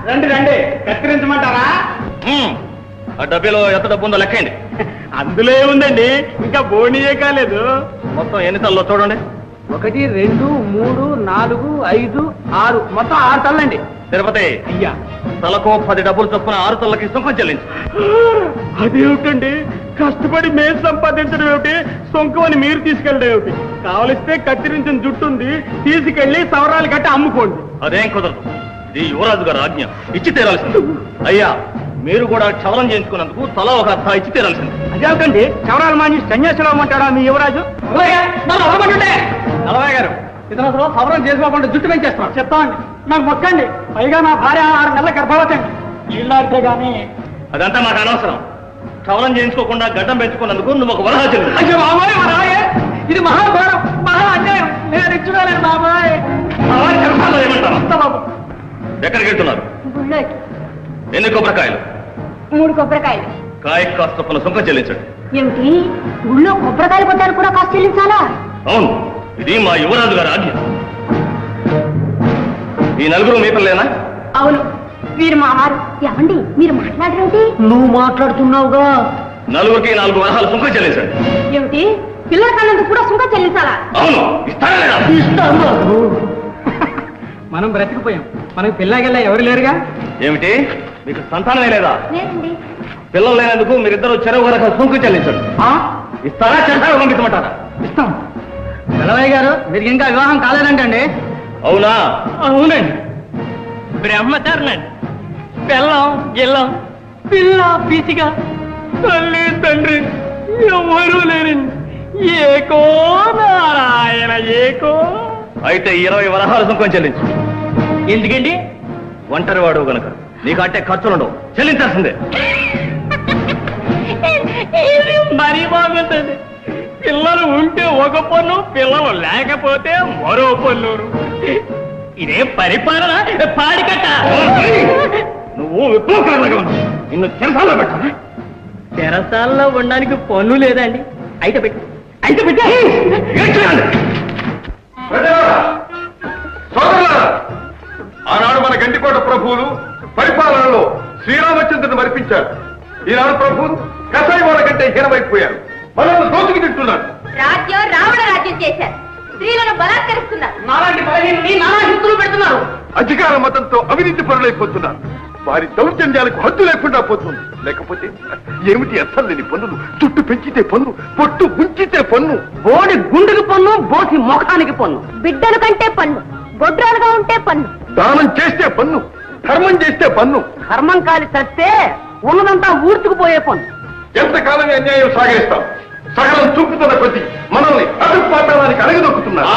రండి రండి, కత్తిరించమంటారా? ఆ డబ్బీలో ఎంత డబ్బు ఉందో లెక్కండి. అందులో ఏముందండి, ఇంకా బోనీయే కాలేదు. మొత్తం ఎన్ని తల్లో చూడండి. 1 2 3 4 5 6, మొత్తం 6 తల్లండి. తిరుపతి అయ్యా, తలకు 10 డబ్బులు చొప్పున 6 తల్లకి సుంకం చెల్లించు. అదేమిటండి, కష్టపడి మేము సంపాదించడం ఏమిటి, సొంకం అని మీరు తీసుకెళ్ళడం ఏమిటి? కావలిస్తే కత్తిరించిన జుట్టుంది తీసుకెళ్లి సవరాలు కట్టి అమ్ముకోండి. అదేం కుదరదు, ఇది యువరాజు గారు ఆజ్ఞ, ఇచ్చి తీరాల్సింది. అయ్యా, మీరు కూడా క్షవరం చేయించుకున్నందుకు తల ఒక అర్థ ఇచ్చి తీరాల్సింది. అదేమిటండి, క్షవరాలు మాని సన్యాసులు అమ్మంటాడా మీ యువరాజు? నలభై గారు, ఇతను అసలు సవరం చేసుకోకుండా జుట్టు పెంచేస్తున్నాం. చెప్తామండి, నాకు మొక్కండి. పైగా నా భార్య 6 నెలల గర్భవతి అండి. ఇళ్ళాడితే గానీ అదంతా మాకు అనవసరం. క్షవరం చేయించుకోకుండా గడ్డం పెంచుకున్నందుకు నువ్వు ఒక వరహ చెల్లి. అయ్యో బాబాయ్, మహారాయే, ఇది మహాఘోరం, మహా అన్యాయం. నేను ఇచ్చుకోలేను బాబాయ్. ఏమంటారు? బాబు, ఎక్కడికి వెళ్తున్నారు? గుళ్ళోకి ఎన్ని కొబ్బరికాయలు? 3 కొబ్బరికాయలు. కాయకు కాస్త పలు సుంకం చెల్లించండి. ఏమిటి, గుళ్ళో కొబ్బరికాయలు కొట్టారు కూడా కాస్త చెల్లించాలా? అవును, ఇది మా యువరాజు గారి ఆజ్ఞ. ఈ నలుగురు మీ పిల్లేనా? అవును, వీరు మా వారు. ఏమండి, మీరు మాట్లాడరేమిటి? నువ్వు మాట్లాడుతున్నావుగా. నలుగురికి 4 వరహాలు సుంకం చెల్లించండి. ఏమిటి, పిల్లల కన్నందుకు కూడా సుంకం చెల్లించాలా? అవును, ఇస్తారా లేదా? మనం బ్రతికిపోయాం, మనకు పిల్లగల్లా ఎవరు లేరుగా. ఏమిటి, మీకు సంతానమే లేదా? లేదండి. పిల్లలు లేనందుకు మీరిద్దరు చెరువు వరకు సుంకం చెల్లించండి. ఇస్తారా, చెంటారు పంపించమంటారా? ఇస్తాం. నలభై గారు, మీరు ఇంకా వివాహం కాలేదంటండి? అవునా? అవునండి. బ్రహ్మచారులండి. పిల్లం గిల్లం, పిల్ల పిసిగా, తల్లి తండ్రి ఎవరూ లేరండి. ఏకో నారాయణ ఏకో. అయితే 20 వరహాలు సుంకం చెల్లించు. ఎందుకండి? ఒంటరి వాడు గనక నీకంటే ఖర్చులుండవు, చెల్లించాల్సిందే. మరీ బాగుంటుంది. పిల్లలు ఉంటే ఒక పన్ను, పిల్లలు లేకపోతే మరో పన్ను. ఇదే పరిపాలన పాడికట్ట. నువ్వు విప్లవకారులుగా ఉన్నావు, నిన్ను చెరసాల్లో పెట్టాలి. తెరసాల్లో ఉండడానికి పన్ను లేదండి. అయితే పెట్టి అయితే పెట్టి ఆనాడు మన గండికోట ప్రభువులు పరిపాలనలో శ్రీరామచంద్రుని మరిపించారు. ఈనాడు ప్రభువులు కసాయి వాళ్ళ కంటే హీనమైపోయారు. మనల్ని దోచుకు తింటున్నారు. రాజ్యం రావణ రాజ్యం చేశారు. స్త్రీలను బలాత్కరిస్తున్నారు. నాలాంటి బలహీనని నానా హింతులు పెడుతున్నారు. అధికార మతంతో అవినీతి పరులైపోతున్నారు. వారి దౌర్జన్యాలకు హద్దు లేకుండా పోతుంది. లేకపోతే ఏమిటి అసలు లేని పన్నులు? చుట్టు పెంచితే పన్ను, పొట్టు ఉంచితే పన్ను, బోడి గుండెకి పన్ను, బోసి ముఖానికి పన్ను, బిడ్డలు కంటే పన్ను, గొడ్రాలుగా ఉంటే పన్ను, దానం చేస్తే పన్ను, ధర్మం చేస్తే పన్ను, ధర్మం కాలి చస్తే ఉన్నదంతా ఊడ్చుకుపోయే పన్ను. ఎంతకాలం అన్యాయం సాగిస్తాం? సకలం చూపుతున్న కొద్ది మనల్ని అదుపాటానికి అడగదొక్కుతున్నారు.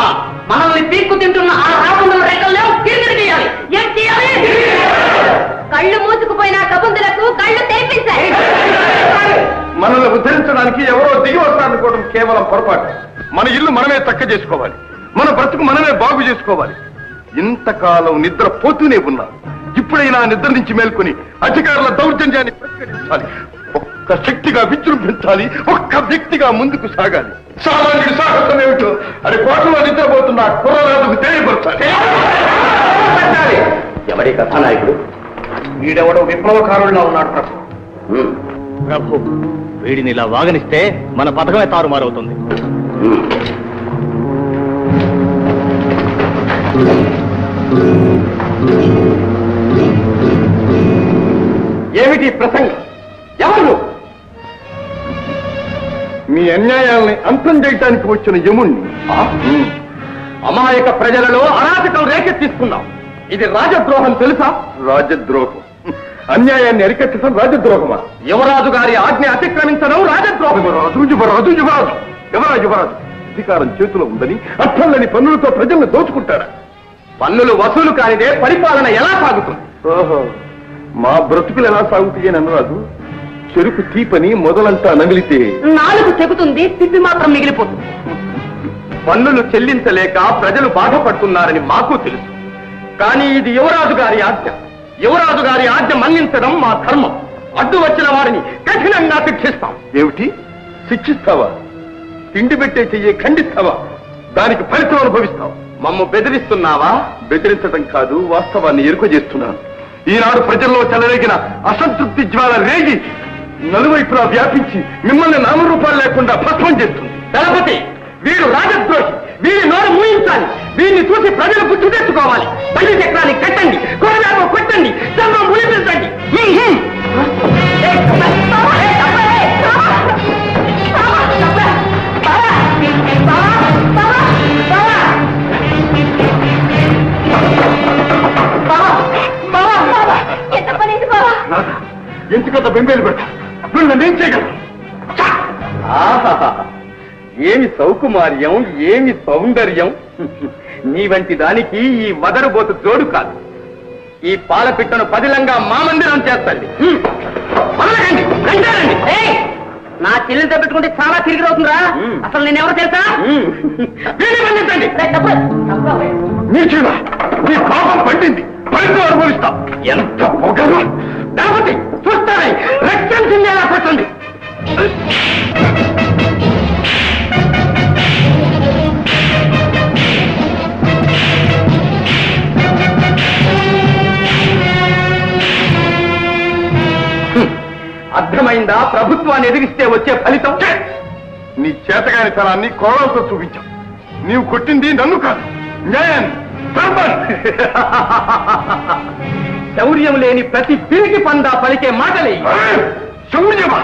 మనల్ని పీక్కు తింటున్న ఆ రావణుల రెక్కల్లో తిరిగి తీయాలి. ఏం చేయాలి? కళ్ళు మూసుకుపోయిన కబుందులకు కళ్ళు తెరిపించాలి. మనల్ని ఉద్ధరించడానికి ఎవరో దిగి వస్తారనుకోవడం కేవలం పొరపాటు. మన ఇల్లు మనమే చక్క చేసుకోవాలి, మన బ్రతుకు మనమే బాగు చేసుకోవాలి. ఇంతకాలం నిద్ర పోతూనే ఉన్నాం. ఇప్పుడైనా నిద్ర నుంచి మేల్కొని అధికారుల దౌర్జన్యాన్ని ప్రతిఘటించాలి. ఒక్క శక్తిగా విజృంభించాలి, ఒక్క వ్యక్తిగా ముందుకు సాగాలి. సామాన్యుడి సాహసం ఏమిటో అది కోటలో నిద్రపోతున్న కుర్రరాజుకు తెలియపరచాలి. ఎవరి కథానాయకుడు? వీడెవడో విప్లవకారుల్లో ఉన్నాడు ప్రభు. ప్రభు, వీడిని ఇలా వాగనిస్తే మన పథకమే తారుమారవుతుంది. ఏమిటి ప్రసంగం? ఎవరు? మీ అన్యాయాల్ని అంతం చేయడానికి వచ్చిన యముణ్ణి. అమాయక ప్రజలలో అరాచకం రేకెత్తిస్తున్నాం. ఇది రాజద్రోహం తెలుసా? రాజద్రోహం? అన్యాయాన్ని అరికట్టడం రాజద్రోహమా? యువరాజు గారి ఆజ్ఞ అతిక్రమించడం రాజద్రోహం. యువరాజు యువరాజు యువరాజు ఎవరా యువరాజు? అధికారం చేతిలో ఉందని అర్థంలేని పన్నులతో ప్రజలను దోచుకుంటారా? పన్నులు వసూలు కానిదే పరిపాలన ఎలా సాగుతుంది? ఓహో, మా బ్రతుకులు ఎలా సాగుతాయని అనరాదు. చెరుకు తీపని మొదలంతా నగిలితే నాలుగు చెబుతుంది, తిప్పి మాత్రం మిగిలిపోతుంది. పన్నులు చెల్లించలేక ప్రజలు బాధపడుతున్నారని మాకు తెలుసు. కానీ ఇది యువరాజు గారి ఆజ్ఞ. యువరాజు గారి ఆజ్ఞ మన్నించడం మా ధర్మం. అడ్డు వచ్చిన వారిని కఠినంగా శిక్షిస్తాం. ఏమిటి శిక్షిస్తావా? తిండి పెట్టే చెయ్యి ఖండిస్తావా? దానికి ఫలితం అనుభవిస్తావు. మమ్ము బెదిరిస్తున్నావా? బెదిరించడం కాదు, వాస్తవాన్ని ఎరుక చేస్తున్నాను. ఈనాడు ప్రజల్లో చెలరేగిన అసంతృప్తి జ్వాల రేగి నలువైపులా వ్యాపించి మిమ్మల్ని నామరూపాలు లేకుండా భస్మం చేస్తుంది. దళపతి, వీడు రాజద్రోహి, వీడి నోరు మూయించాలి. వీడిని చూసి ప్రజలు గుర్తు తెచ్చుకోవాలి. బలి చక్రాన్ని కట్టండి, కొరవేమో కొట్టండి, చంద్రం ములిపించండి. ఎంత పని ఇది బావా? ఎందుకంత బెంబేలు పెట్టా నువ్వు నన్నేం చేయగలవు? ఆహాహా, ఏమి సౌకుమార్యం, ఏమి సౌందర్యం! నీ వంటి దానికి ఈ వదరుబోతు జోడు కాదు. ఈ పాలపిట్టను పదిలంగా మా మందిరం చేస్తండి. వదలకండి, రండి. నా చెల్లితో పెట్టుకుంటే చాలా తిరిగి అవుతుందా? అసలు నేను ఎవరు తెలుసా? బంధించండి. నీచుడా, నీ పాపం పండింది, ఫలితం అనుభవిస్తా. ఎంత పొగరు! దళపతి, చూస్తారే, రక్తం చిందేలా కొట్టండి. అర్థమైందా? ప్రభుత్వాన్ని ఎదిరిస్తే వచ్చే ఫలితం. నీ చేతగాని తనాన్ని కోడలతో చూపించావు. నీవు కొట్టింది నన్ను కాదు, న్యాయాన్ని, ధర్మాన్ని. శౌర్యం లేని ప్రతి పిరికి పందా పలికే మాటలే. శౌర్యమా?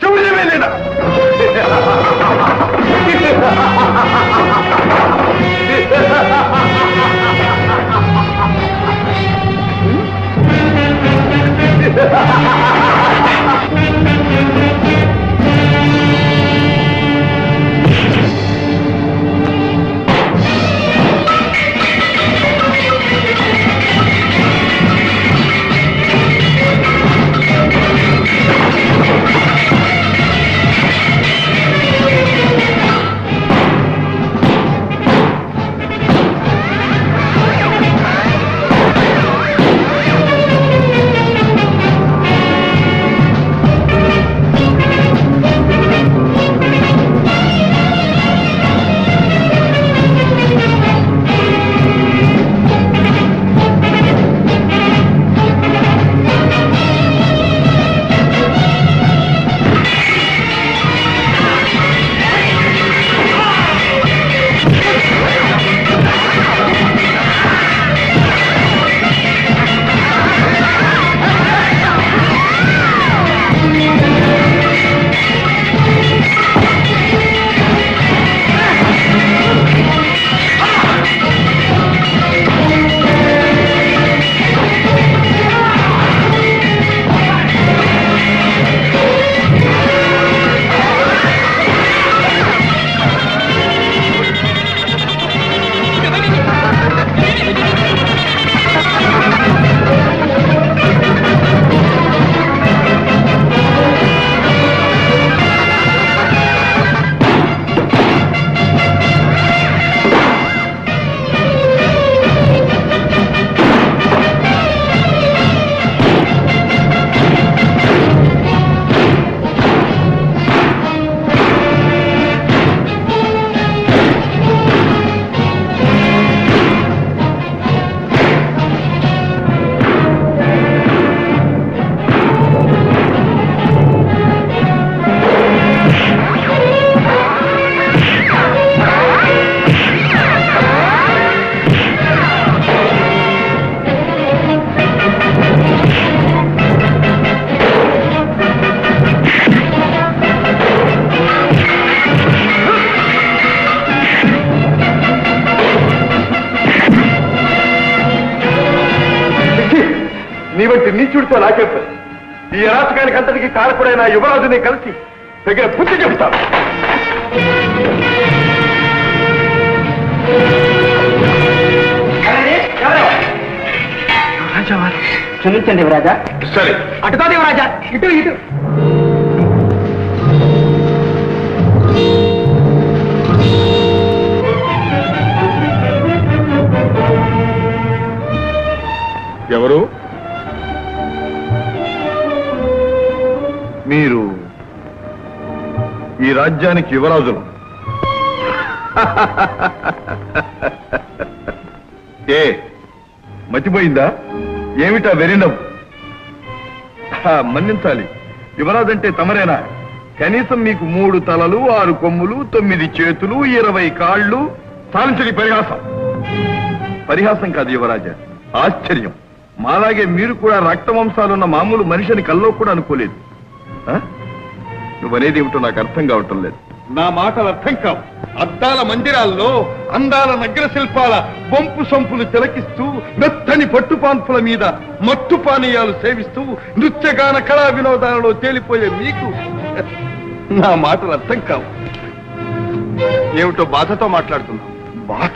శౌర్యమే లేదా? నీ వంటి నీచుడితో నాకే పని. ఈ అరాచకానికి అంతటికి కారకుడైన యువరాజుని కలిసి తగిన బుద్ధి చెబుతాను. క్షమించండి యువరాజా. సరే, అటుతో యువరాజా, ఇటు ఇటు. ఎవరు మీరు? ఈ రాజ్యానికి యువరాజులు. ఏ మతిపోయిందా? ఏమిటా వెరినవ్వు? మన్నించాలి, యువరాజంటే తమరేనా? కనీసం మీకు 3 తలలు, 6 కొమ్ములు, 9 చేతులు, 20 కాళ్ళు. సాధించని పరిహాసం. పరిహాసం కాదు యువరాజా, ఆశ్చర్యం. మాలాగే మీరు కూడా రక్తవంశాలున్న మామూలు మనిషిని కల్లో కూడా అనుకోలేదు. నువ్వనేది ఏమిటో నాకు అర్థం కావటం లేదు. నా మాటలు అర్థం కావు. అద్దాల మందిరాల్లో అందాల నగర శిల్పాల వంపు సొంపులు తిలకిస్తూ, మెత్తని పట్టుపాన్పుల మీద మత్తు పానీయాలు సేవిస్తూ, నృత్యగాన కళా వినోదాలలో తేలిపోయే మీకు నా మాటలు అర్థం కావు. ఏమిటో బాధతో మాట్లాడుతున్నా. బాధ?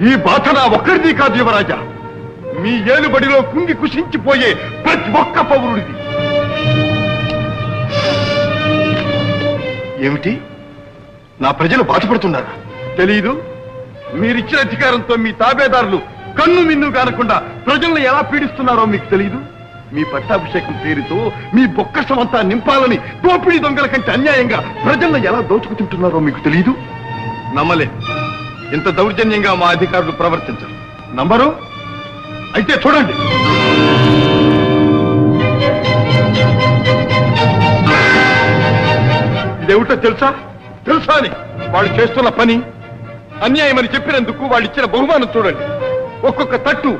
ఈ బాధ నా ఒక్కరిది కాదు యువరాజా, మీ ఏలుబడిలో కుంగి కుషించిపోయే ప్రతి ఒక్క పౌరుడిది. ఏమిటి? నా ప్రజలు బాధపడుతున్నారా? తెలీదు? మీరిచ్చిన అధికారంతో మీ తాబేదారులు కన్ను మిన్ను కానకుండా ప్రజల్ని ఎలా పీడిస్తున్నారో మీకు తెలీదు? మీ పట్టాభిషేకం పేరుతో మీ బొక్కసమంతా నింపాలని దోపిడీ దొంగల కంటే అన్యాయంగా ప్రజల్ని ఎలా దోచుకుతుంటున్నారో మీకు తెలీదు? నమ్మలే. ఇంత దౌర్జన్యంగా మా అధికారులు ప్రవర్తించరు. నమ్మరు? అయితే చూడండి. ఇదేమిటో తెలుసా? అని వాళ్ళు చేస్తున్న పని అన్యాయమని చెప్పినందుకు వాళ్ళు ఇచ్చిన బహుమానం చూడండి. ఒక్కొక్క తట్టు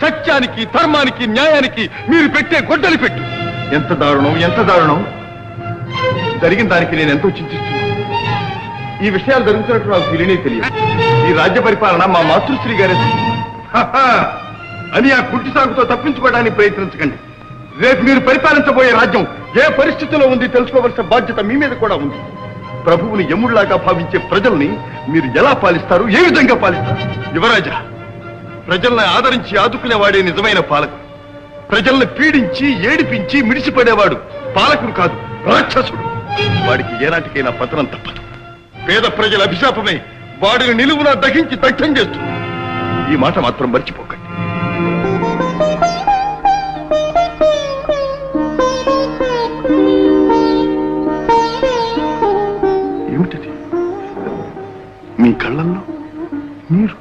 సత్యానికి, ధర్మానికి, న్యాయానికి మీరు పెట్టే గొడ్డలి పెట్టు. ఎంత దారుణం, ఎంత దారుణం! జరిగిన దానికి నేను ఎంతో చింతిస్తున్నాను. ఈ విషయాలు జరుగుతున్నట్టు నాకు తెలియదు. ఈ రాజ్య పరిపాలన మా మాతృశ్రీ గారి అని ఆ కుంటి సాగుతో తప్పించుకోవడానికి ప్రయత్నించకండి. రేపు మీరు పరిపాలించబోయే రాజ్యం ఏ పరిస్థితిలో ఉంది తెలుసుకోవలసిన బాధ్యత మీ మీద కూడా ఉంది. ప్రభువుని యముడిలాగా భావించే ప్రజల్ని మీరు ఎలా పాలిస్తారు, ఏ విధంగా పాలిస్తారు? యువరాజా, ప్రజల్ని ఆదరించి ఆదుకునేవాడే నిజమైన పాలకుడు. ప్రజల్ని పీడించి, ఏడిపించి మిడిసిపడేవాడు పాలకుడు కాదు, రాక్షసుడు. వాడికి ఏనాటికైనా పతనం తప్పదు. పేద ప్రజల అభిశాపమే వాడిని నిలువునా దహించి దగ్ధం చేస్తుంది. ఈ మాట మాత్రం మర్చిపోకండి. ఏమిటది? మీ కళ్ళల్లో నీరు.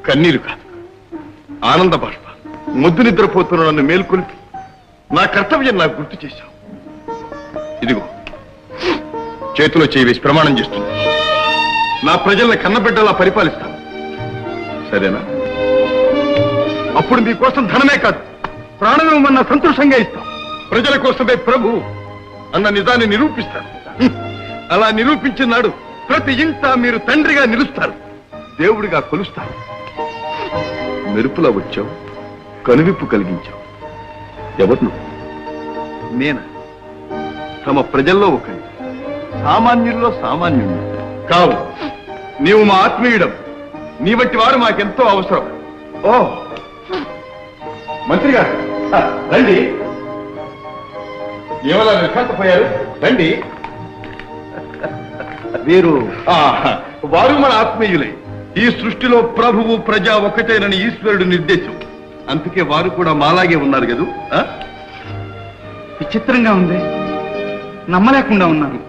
కన్నీరు కాదు, ఆనంద బాష్ప. ముద్దు నిద్రపోతున్న నన్ను మేల్కొల్పి నా కర్తవ్యం నాకు గుర్తు చేశావు. ఇదిగో చేతిలో చేయి వేసి ప్రమాణం చేస్తున్నా. నా ప్రజల్ని కన్నబిడ్డలా పరిపాలిస్తాను. సరేనా? అప్పుడు మీకోసం ధనమే కాదు, ప్రాణమేమన్నా సంతోషంగా ఇస్తాం. ప్రజల కోసమే ప్రభు అన్న నిజాన్ని నిరూపిస్తాను. అలా నిరూపించినాడు ప్రతి ఇంట మీరు తండ్రిగా నిలుస్తారు, దేవుడిగా కొలుస్తారు. మెరుపులా వచ్చావు, కనువిప్పు కలిగించావు. ఎవరు? నేనా? తమ ప్రజల్లో ఒకటి, సామాన్యుల్లో సామాన్యుడు కావు. నీవు మా ఆత్మీయుడం. నీ వంటి వారు మాకెంతో అవసరం. ఓ మంత్రి గారు, రండి. ఏమలా నిర్ఘాంతపోయారు? రండి. వీరు వారు మన ఆత్మీయులే. ఈ సృష్టిలో ప్రభువు, ప్రజ ఒక్కటేనని ఈశ్వరుడు నిర్దేశం. అందుకే వారు కూడా మాలాగే ఉన్నారు కదూ. విచిత్రంగా ఉంది, నమ్మలేకుండా ఉన్నాను.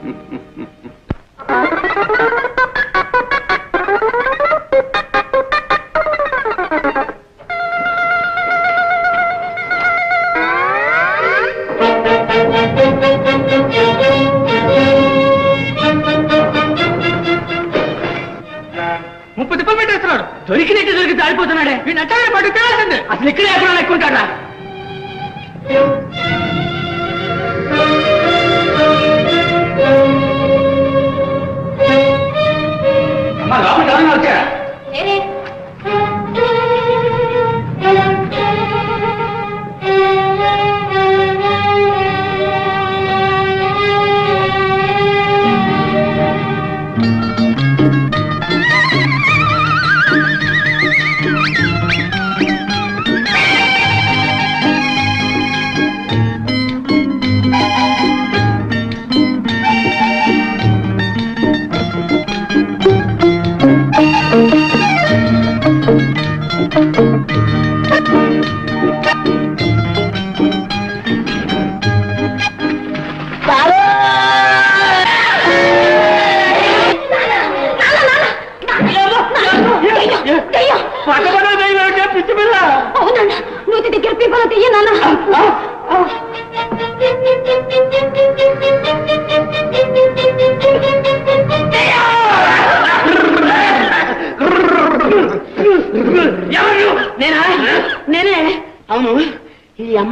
ముప్పై తిప్పలు పెట్టేస్తున్నాడు. దొరికినట్టు దొరికి దాడిపోతున్నాడే. వీడిని అట్టాడే పట్టుకోవాల్సిందే. అసలు ఇక్కడ ఎక్కడ ఎక్కుంటాడా? అమ్మా లోపలికి ఎవరైనా వచ్చారా?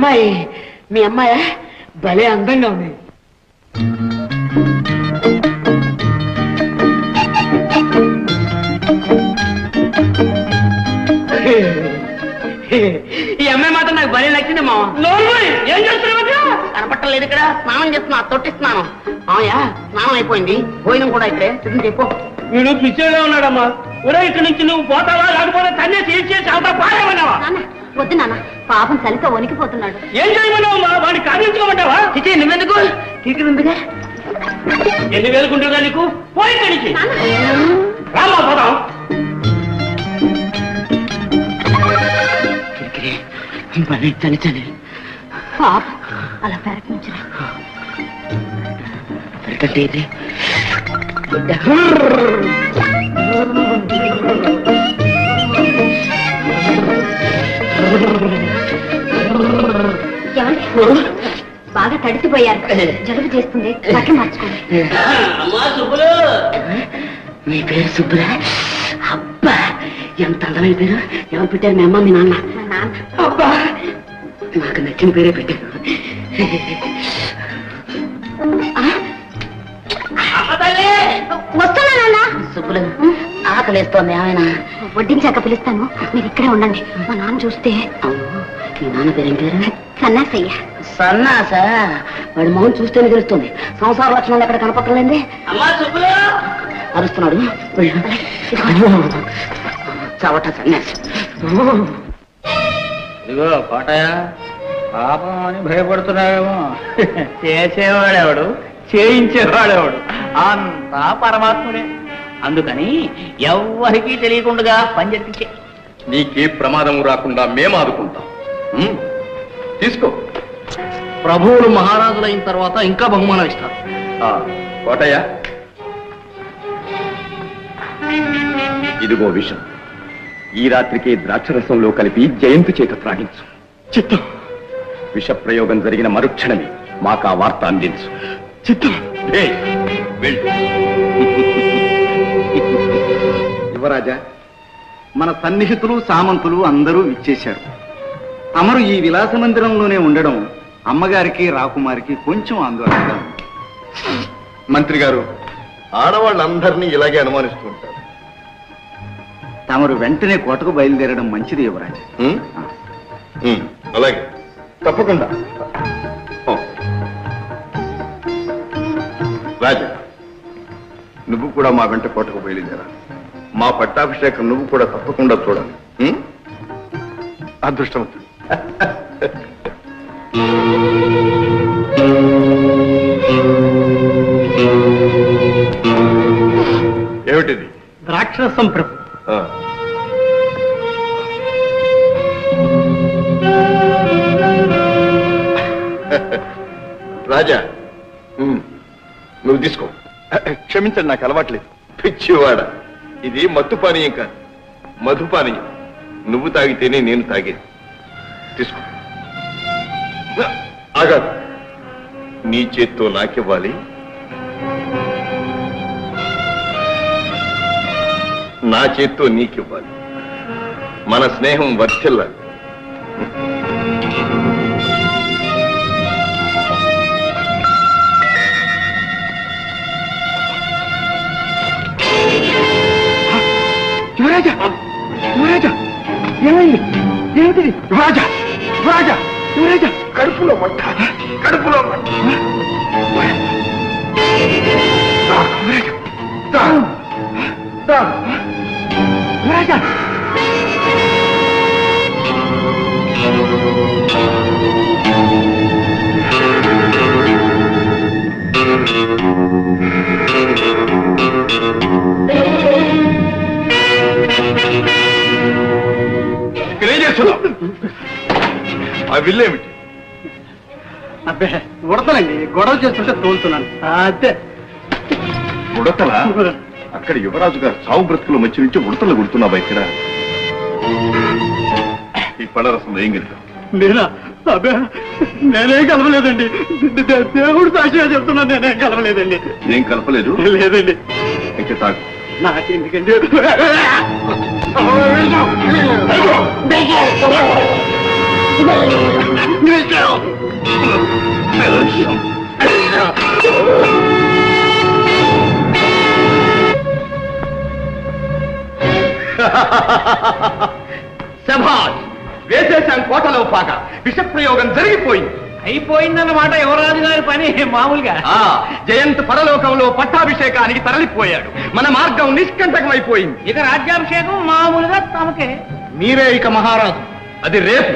అమ్మాయి మీ అమ్మాయి భలే అందంగా ఉంది. ఈ అమ్మాయి మాత్రం నాకు భలే నచ్చింది మా. ఏం చేస్తున్నావు? కనపట్టలేదు ఇక్కడ. స్నానం చేస్తున్నా, తొట్టిస్తున్నాను. అవుయా, స్నానం అయిపోయింది. భోజనం కూడా ఇక్కడే. సిద్ధం చెప్పు. వీడు పిచ్చోళ్ళే ఉన్నాడమ్మా. ఒరే, ఇక్కడి నుంచి నువ్వు పోతావా లేకపోతే తన్నేసి చేసి అవుతా పారేమన్నావా? వద్దు నాన్న, పాపం చలితో వణికిపోతున్నాడు. ఏం చేయమన్నావమ్మా? వాడిని కాదించుకోమంటావా? చిచి నువ్వెందుకు? తీరుందిగా. ఎన్ని వేలుకుంటుందా నీకు? పోయి కడికి రామా పోదాం. చలి చలి పాప అలా పెరటించరా. పెరకంటే ఇది బాగా తడిసిపోయారు. జలుబు చేస్తుంది. బట్టలు మార్చుకోండి. అమ్మా సుబ్బులు. మీ పేరు సుబ్బురా? అబ్బా ఎంత అందమైన పేరు. ఎవరు పెట్టారు? మీ అమ్మ మీ నాన్న? మా నాన్న. అబ్బా నాకు నచ్చిన పేరే పెట్టారు. వస్తున్నా నాన్న. సుబ్బులు ఆకలిస్తోంది. ఏమైనా వడ్డించాక పిలుస్తాను. మీరు ఇక్కడే ఉండండి. మా నాన్న చూస్తే. మీ నాన్న పేరేం పేరు? సన్నాసయ్య. సన్నాస? వాడి మొహం చూస్తేనే తెలుస్తుంది. సంసార లక్షణాలు ఎక్కడ కనపక్కలేంది. అమ్మా సుబ్బులు అరుస్తున్నాడు. చవట సన్యాసి. ఇదిగో కోటయ్య, పాపం అని భయపడుతున్నావేమో. చేసేవాడెవడు, చేయించేవాడెవడు, అంతా పరమాత్ముడే. అందుకని ఎవ్వరికీ తెలియకుండా పని జరిపించే. నీకే ప్రమాదం రాకుండా మేము ఆదుకుంటాం. తీసుకో. ప్రభువులు మహారాజులైన తర్వాత ఇంకా బహుమానం ఇస్తారు. కోటయ్య, ఇదిగో విషం. ఈ రాత్రికే ద్రాక్షరసంలో కలిపి జయంతి చేత త్రాగించు. చిత్తం. విష ప్రయోగం జరిగిన మరుక్షణమే మాకు ఆ వార్త అందించు. చిత్తం. యువరాజా, మన సన్నిహితులు సామంతులు అందరూ విచ్చేశారు. తమరు ఈ విలాస మందిరంలోనే ఉండడం అమ్మగారికి రాకుమారికి కొంచెం ఆందోళనగా ఉంది. మంత్రి గారు, ఆడవాళ్ళందరినీ ఇలాగే అనుమానిస్తూ ఉంటారు. తమరు వెంటనే కోటకు బయలుదేరడం మంచిది యువరాజా. అలాగే, తప్పకుండా. రాజా, నువ్వు కూడా మా వెంట కోటకు బయలుదేరా. మా పట్టాభిషేకం నువ్వు కూడా తప్పకుండా చూడాలి. అదృష్టవంతుడు. ఏమిటిది? ద్రాక్షరసం ప్రభు. రాజా, నువ్వు తీసుకో. క్షమించండి, నాకు అలవాట్లేదు. పిచ్చివాడ, ఇది మత్తు పానీయం కాదు, మధుపానీయం. నువ్వు తాగితేనే నేను తాగేది. తీసుకో. ఆగాదు, నీ చేత్తో నాకివ్వాలి, నా చేత్తో నీకివ్వాలి. మన స్నేహం వర్ధిల్లాలి. యువరాజా, యువరాజా, ఏమైంది? ఏమిటిది? యువరాజా, యువరాజా, యువరాజా, కడుపులో మంట, కడుపులో మంట. యువరాజా, ఇక్కడేం చేస్తున్నావు? ఆ విల్లేమిటి? అబ్బే ఉడతలండి, గొడవ చేస్తుంటే తోలుతున్నాను అంతే. ఉడతలా? అక్కడ యువరాజు గారు సాగు బ్రతుకుల మధ్య నుంచి ఉడతలు గుడుతున్నావా ఇక్కడ? ఈ పళ్ళరసంలో ఏం గెలుతావు? నేనా? అబ్బే నేనేం కలవలేదండి. దేవుడు సాక్షిగా చెప్తున్నా, నేనేం కలవలేదండి. ఏం కలపలేదు? లేదండి. ఇంకా తాగు. నాకెందుకండి? శభాష్, వేసేశాం కోటలో పాక. విషప్రయోగం జరిగిపోయింది. అయిపోయిందన్నమాట యువరాజు గారి పని మామూలుగా. జయంత్ పరలోకంలో పట్టాభిషేకానికి తరలిపోయాడు. మన మార్గం నిష్కంటకమైపోయింది. ఇక రాజ్యాభిషేకం మామూలుగా తమకే. మీరే ఇక మహారాజు. అది రేపు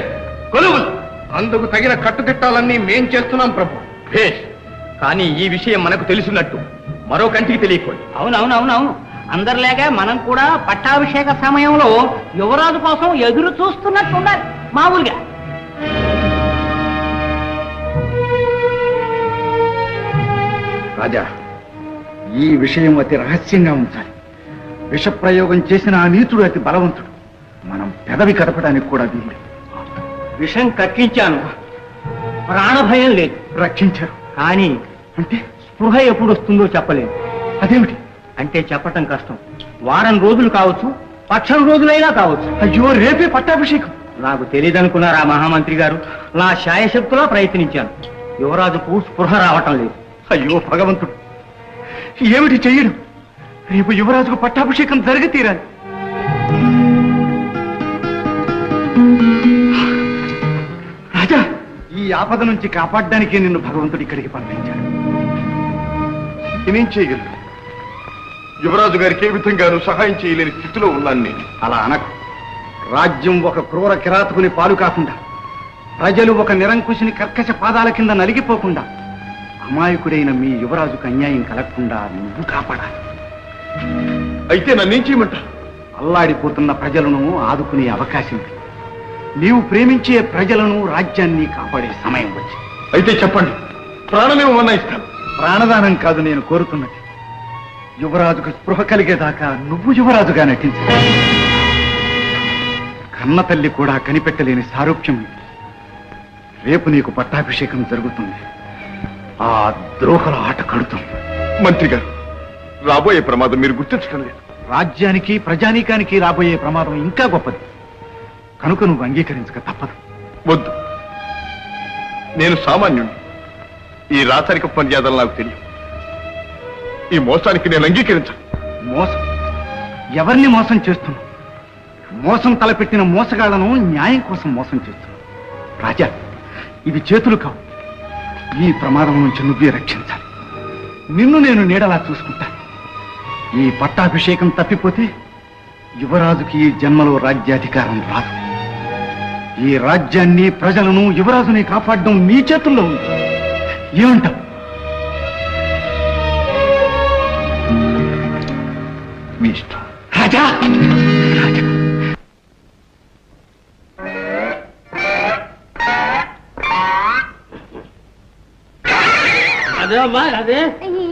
కొలువులు. అందుకు తగిన కట్టుదిట్టాలన్నీ మేం చేస్తున్నాం ప్రభు. భేష్. కానీ ఈ విషయం మనకు తెలిసినట్టు మరో కంటికి తెలియకూడదు. అవునవునవునవును. అందరిలాగా మనం కూడా పట్టాభిషేక సమయంలో యువరాజు కోసం ఎదురు చూస్తున్నట్టు ఉండాలి మామూలుగా. రాజా, ఈ విషయం అతి రహస్యంగా ఉంచాలి. విషప్రయోగం చేసిన ఆ నీచుడు అతి బలవంతుడు. మనం పెదవి కదపడానికి కూడా వీలు. విషం కక్కించాను, ప్రాణభయం లేదు. రక్షించారు కానీ అంటే స్పృహ ఎప్పుడు వస్తుందో చెప్పలేదు. అదేమిటి? అంటే చెప్పటం కష్టం. వారం రోజులు కావచ్చు, పక్షం రోజులైనా కావచ్చు. అయ్యో, రేపే పట్టాభిషేకం. నాకు తెలియదనుకున్నారా మహామంత్రి గారు? నా శాయశక్తులా ప్రయత్నించాను. యువరాజుకు స్పృహ రావటం లేదు. అయ్యో భగవంతుడు, ఏమిటి చెయ్యడు? రేపు యువరాజుకు పట్టాభిషేకం జరిగి తీరాలి. రాజా, ఈ ఆపద నుంచి కాపాడడానికి నిన్ను భగవంతుడు ఇక్కడికి పంపించాడు. నేనేం చేయగలను? యువరాజు గారికి ఏ విధంగానూ సహాయం చేయలేని స్థితిలో ఉన్నాను నేను. అలా అనకు. రాజ్యం ఒక క్రూర కిరాతకుని పాలు కాకుండా, ప్రజలు ఒక నిరంకుశుని కర్కశ పాదాల కింద నలిగిపోకుండా, అమాయకుడైన మీ యువరాజుకు అన్యాయం కలగకుండా నువ్వు కాపాడాలి. అయితే నన్నేం చేయమంటారు? అల్లాడిపోతున్న ప్రజలను ఆదుకునే అవకాశం ఉంది. నీవు ప్రేమించే ప్రజలను, రాజ్యాన్ని కాపాడే సమయం వచ్చింది. అయితే చెప్పండి, ప్రాణమేమన్నా ఇస్తాను. ప్రాణదానం కాదు నేను కోరుతున్నది. యువరాజుకు స్పృహ కలిగేదాకా నువ్వు యువరాజుగా నటించాలి. కన్న తల్లి కూడా కనిపెట్టలేని సారూప్యం ఇది. రేపు నీకు పట్టాభిషేకం జరుగుతుంది. ఆ ద్రోహుల ఆట కడుతుంది. మంత్రి గారు, రాబోయే ప్రమాదం మీరు గుర్తించడం లేదు. రాజ్యానికి, ప్రజానీకానికి రాబోయే ప్రమాదం ఇంకా గొప్పది. కనుక నువ్వు అంగీకరించక తప్పదు. వద్దు, నేను సామాన్యుణ్ణి. ఈ రాచరిక మర్యాదలు నాకు తెలియదు. ఈ మోసానికి నేను అంగీకరించాను. మోసం? ఎవరిని మోసం చేస్తున్నావు? మోసం తలపెట్టిన మోసగాళ్లను న్యాయం కోసం మోసం చేస్తున్నావు. రాజా, ఇవి చేతులు కావు. ఈ ప్రమాదం నుంచి నువ్వే రక్షించాలి. నిన్ను నేను నీడలా చూసుకుంటాను. ఈ పట్టాభిషేకం తప్పిపోతే యువరాజుకి ఈ జన్మలో రాజ్యాధికారం రాదు. ఈ రాజ్యాన్ని, ప్రజలను, యువరాజుని కాపాడడం నీ చేతుల్లో ఉంది. ఏమంటావు? మీ ఇష్టం. రాజా, రాజా, అదే అమ్మా, అదే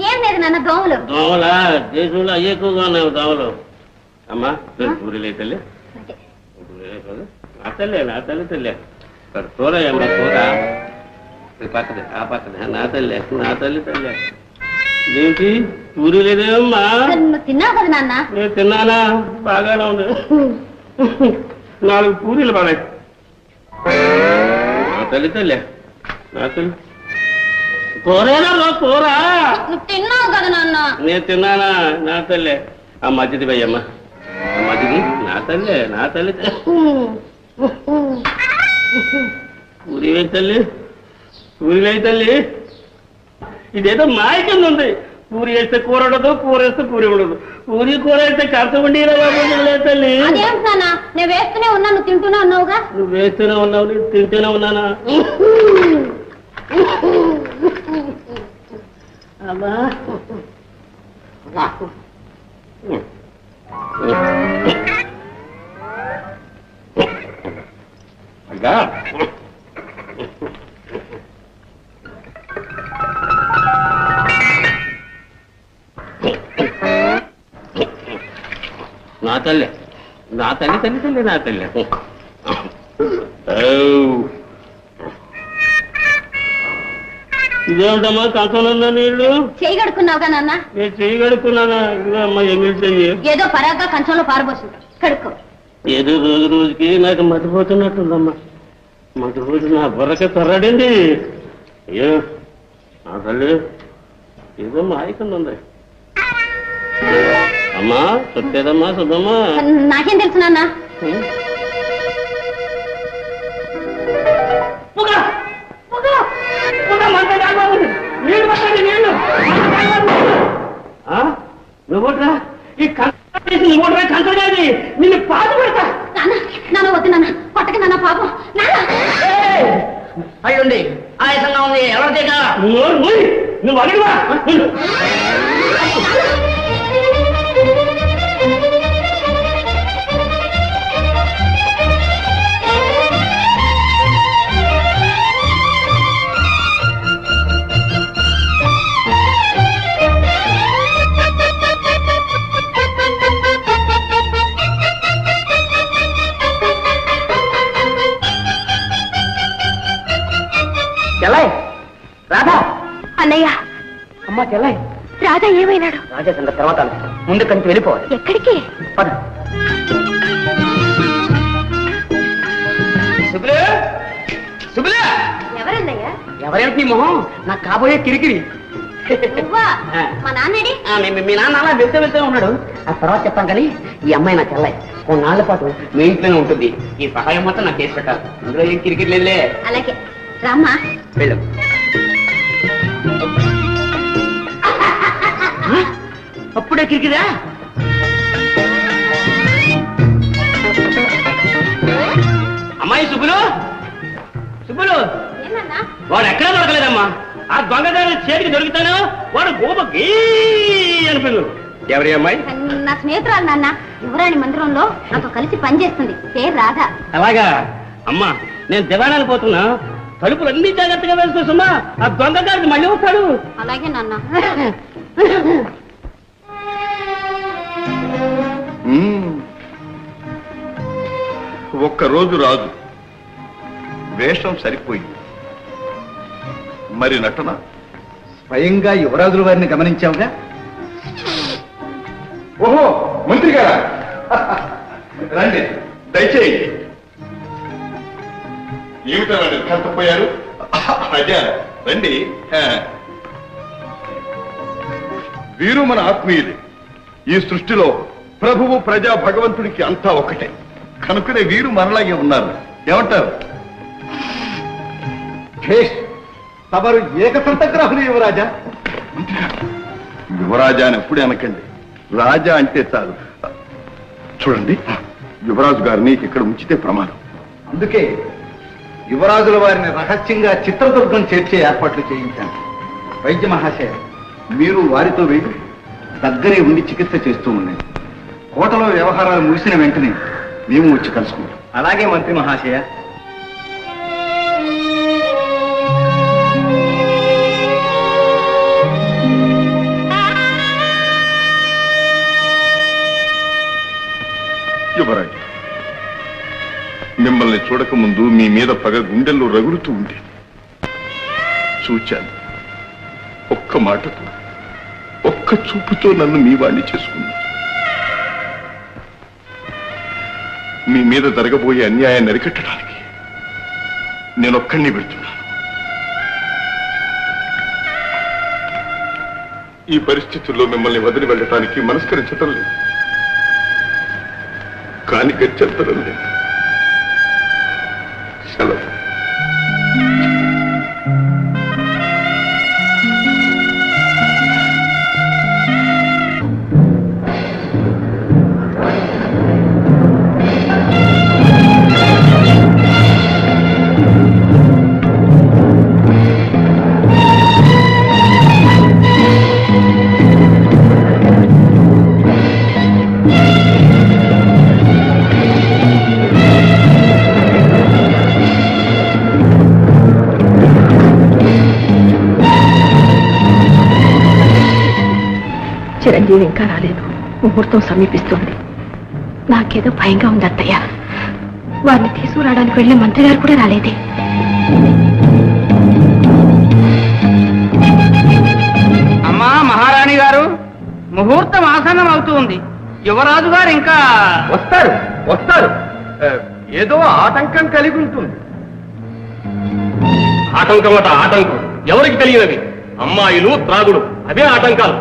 ఏం లేదు నాన్న, దోమలు. దోమలా? దేశంలో అయ్యి ఎక్కువగా ఉన్నాయి దోమలు. అమ్మా, పూరీలు అయితే నా తల్లి తల్లి ఇక్కడ చూరమ్మా, చూర పక్కదే, ఆ పక్కదే. నా తల్లి తల్లి. ఏంటి పూరి లేదేమమ్మా? నువ్వు తిన్నావు కదా నాన్న? నేను తిన్నానా? బాగానే ఉంది. 4 పూరీలు పడాయి. నా తల్లి కూరేనా? కూర నువ్వు తిన్నావు కదా నాన్న? నేను తిన్నానా? నా తల్లి. ఆ మధ్యది భయ్యమ్మా, ఆ మధ్యది. నా తల్లి పూరి వేయి తల్లి, పూరి వేయి తల్లి. ఇదేదో మాయ కింద ఉంది. పూరి వేస్తే కూర ఉండదు, కూర వేస్తే పూరి ఉండదు. పూరి కూర వేస్తే కష్టం ఉండి తల్లి. అదేంటి నాన్న, నేను వేస్తూనే ఉన్నా, నువ్వు తింటూనే ఉన్నావుగా. నువ్వు వేస్తూనే ఉన్నావు, నేను తింటూనే ఉన్నానా? అమ్మా, అగా నా తల్లి నా తల్లి. ఇదేమిటమ్మా కంచంలో ఉన్న నీళ్లు? చేయి కడుక్కున్నావుగా నాన్న? నేను చేయి కడుక్కున్నానా? ఇదిగో అమ్మా, ఎంగిల్ చెయ్యి. ఏదో పరాగ్గా కంచంలో పారబోసు, కడుక్కో. ఏదో రోజుకి నాకు మర్చిపోతున్నట్టుందమ్మా. మంచి రోజు నా బుర్రకి తర్రాడండి. అయ్యో నా తల్లి ఏదో మాయకండి ఉంది. అమ్మా చుట్టేదమ్మా సుబ్బమ్మా. నాకేం తెలుసు నాన్న. నువ్వుట్రా ఈ కంకరా కంకరగాది నిన్ను పాత పెడతా. నాన్న వద్దు నాన్న, పట్టక నాన్న పాపం. అయ్యండి ఆయాసంగా ఉంది ఎవరు దిగా నువ్వు అడిగివా. చెల్లాయ్ రాధా. అన్నయ్య. అమ్మా చెల్లాయ్. రాధా ఏమైనాడు? రాజా సంగతి తర్వాత ముందు కంచి వెళ్ళిపోవాలి. ఎక్కడికి? పద. సుబ్బులు సుబ్బులు. ఎవరన్నయ్య? ఎవరేమిటి నీ మొహం? నాకు కాబోయే కిరికిరి. నువ్వా? మా నాన్నడి? మీ నాన్న అలా వెళ్తే ఉన్నాడు. ఆ తర్వాత చెప్తాం కానీ ఈ అమ్మాయి నా చెల్లాయి కొన్నాళ్ల పాటు మీ ఇంట్లోనే ఉంటుంది. ఈ సహాయం మొత్తం నాకు చేసి పెట్టాలి. ఇందులో ఏం కిరికిరి లేదులే. అలాగే రామ్మా. వెళ్ళు. అప్పుడే కిరికిరా? అమ్మాయి సుబ్బులు సుబ్బులు. ఏమన్నా? వాడు ఎక్కడా దొరకలేదమ్మా. ఆ దొంగదారి చేతికి దొరుకుతాను వాడు గోప అనిపించు. ఎవరి అమ్మాయి? నా స్నేహితురాలు నాన్న. యువరాణి మందిరంలో నాతో కలిసి పనిచేస్తుంది. పేరు రాధా. అలాగా అమ్మా. నేను దివాణాలు పోతున్నా. తలుపులు అన్ని జాగ్రత్తగా వేసుకోసమ్మా. ఆ దొంగదారికి మళ్ళీ వస్తాడు. అలాగే నాన్న. ఒక్కరోజు రాజు వేషం సరిపోయింది, మరి నటన? స్వయంగా యువరాజుల వారిని గమనించావుగా. ఓహో మంత్రి గారా, రండి దయచేయండి. ఏమిటండి కష్టపోయారు? అదే రండి. వీరు మన ఆత్మీయులే. ఈ సృష్టిలో ప్రభువు ప్రజా భగవంతుడికి అంతా ఒకటే కనుకనే వీరు మనలాగే ఉన్నారు. ఏమంటారు? తమరు ఏకసంతగ్రాహులు యువరాజా. యువరాజా అని ఎప్పుడే అనకండి, రాజా అంటే చాలు. చూడండి, యువరాజు గారిని ఇక్కడ ఉంచితే ప్రమాదం. అందుకే యువరాజుల వారిని రహస్యంగా చిత్రదుర్గం చేర్చే ఏర్పాట్లు చేయించాను. వైద్య మహాశయ, మీరు వారితో వెళ్ళి దగ్గరే ఉండి చికిత్స చేస్తూ ఉండండి. కోటలో వ్యవహారాలు ముగిసిన వెంటనే మేము వచ్చి కలుసుకుంటాం. అలాగే మంత్రి మహాశయ. యువరాజు, మిమ్మల్ని చూడకముందు మీ మీద పగ గుండెల్లో రగులుతూ ఉంది. చూచాను. ఒక్క మాటతో, ఒక్క చూపుతో నన్ను మీ వాణ్ణి చేసుకున్నాను. మీ మీద జరగబోయే అన్యాయాన్ని అరికట్టడానికి నేనొక్కడిని పెడుతున్నాను. ఈ పరిస్థితుల్లో మిమ్మల్ని వదిలి వెళ్ళటానికి మనస్కరించటం లేదు, కానీ గచ్చంతరం లేదు. సెలవు. చిరంజీవి ఇంకా రాలేదు. ముహూర్తం సమీపిస్తుంది. నాకేదో భయంగా ఉంది అత్తయ్య. వారిని తీసుకురావడానికి వెళ్ళే మంత్రి గారు కూడా రాలేదే. అమ్మా మహారాణి గారు, ముహూర్తం ఆసన్నం అవుతుంది. యువరాజు గారు ఇంకా వస్తారు. ఏదో ఆటంకం కలిగి ఉంటుంది. ఆటంకం అట ఆటంకం. ఎవరికి తెలియనవి? అమ్మాయిలు, త్రాగుడు, అవే ఆటంకాలు.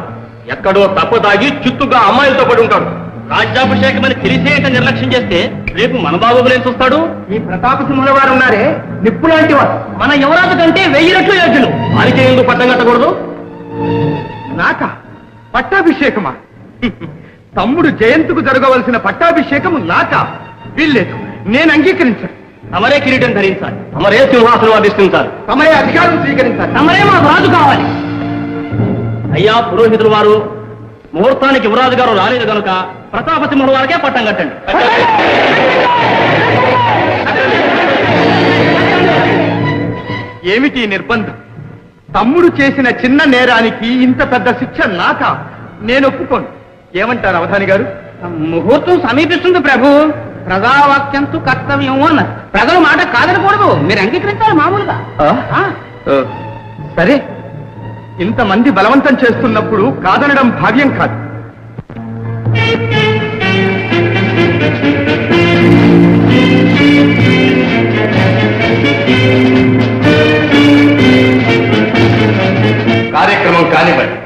ఎక్కడో తప్పదాగి చిత్తుగా అమ్మాయిలతో పడి ఉంటాడు. రాజ్యాభిషేకం అని తెలిసేట నిర్లక్ష్యం చేస్తే రేపు మన బాబులేం చూస్తాడు? ఈ ప్రతాపసింహుల వారు ఉన్నారే, నిప్పు లాంటి వారు. మన యువరాజు కంటే 1000 రెట్లు యోగ్యులు. వారికి ఎందుకు పట్టం కట్టకూడదు? నాకా పట్టాభిషేకమా? తమ్ముడు జయంతుకు జరగవలసిన పట్టాభిషేకము నాకా? వీల్లేదు, నేను అంగీకరించాను. తమరే కిరీటం ధరించాలి, తమరే సింహాసనం అధిష్ఠించాలి, తమరే అధికారం స్వీకరించాలి. తమరే మాకు రాజు కావాలి. అయ్యా పురోహితులు వారు, ముహూర్తానికి యువరాజు గారు రాలేదు కనుక ప్రతాపసింహుల వారికే పట్టం కట్టండి. ఏమిటి నిర్బంధం? తమ్ముడు చేసిన చిన్న నేరానికి ఇంత పెద్ద శిక్ష నాకా? నేను ఒప్పుకోను. ఏమంటారు అవధాని గారు? ముహూర్తం సమీపిస్తుంది ప్రభు. ప్రజావాక్యంతో కర్తవ్యం అన్నారు. ప్రజల మాట కాదనకూడదు, మీరు అంగీకరించాలి మామూలుగా. సరే, ఇంతమంది బలవంతం చేస్తున్నప్పుడు కాదనడం భావ్యం కాదు. కార్యక్రమం కానివ్వండి.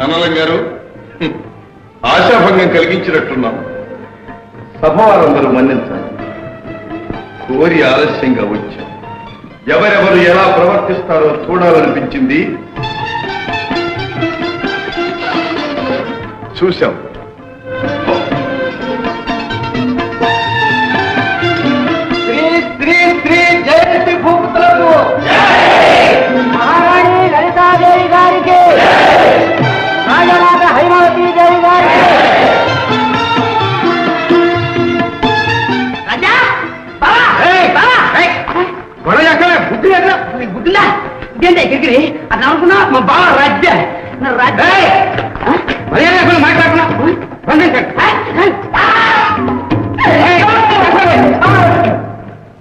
అన్నలం గారు, ఆశాభంగం కలిగించినట్టున్నాం. సభ వారందరూ మన్నించాలి. కోరి ఆలస్యంగా వచ్చాం. ఎవరెవరు ఎలా ప్రవర్తిస్తారో చూడాలనిపించింది. చూశాం. శ్రీ శ్రీ శ్రీ జయంతి భూపతులకు, మహారాణి లలితాదేవి గారికి, రాజమాత హైమావతి దేవి గారికి. గొడవ ఎక్కడ? బుద్ధి ఎక్కడ? గుడ్డులా ఇదేంటే గిరిగిరి అది అనుకున్నా మా బావ రాజ్య మర్యాద మాట్లాడుతున్నా.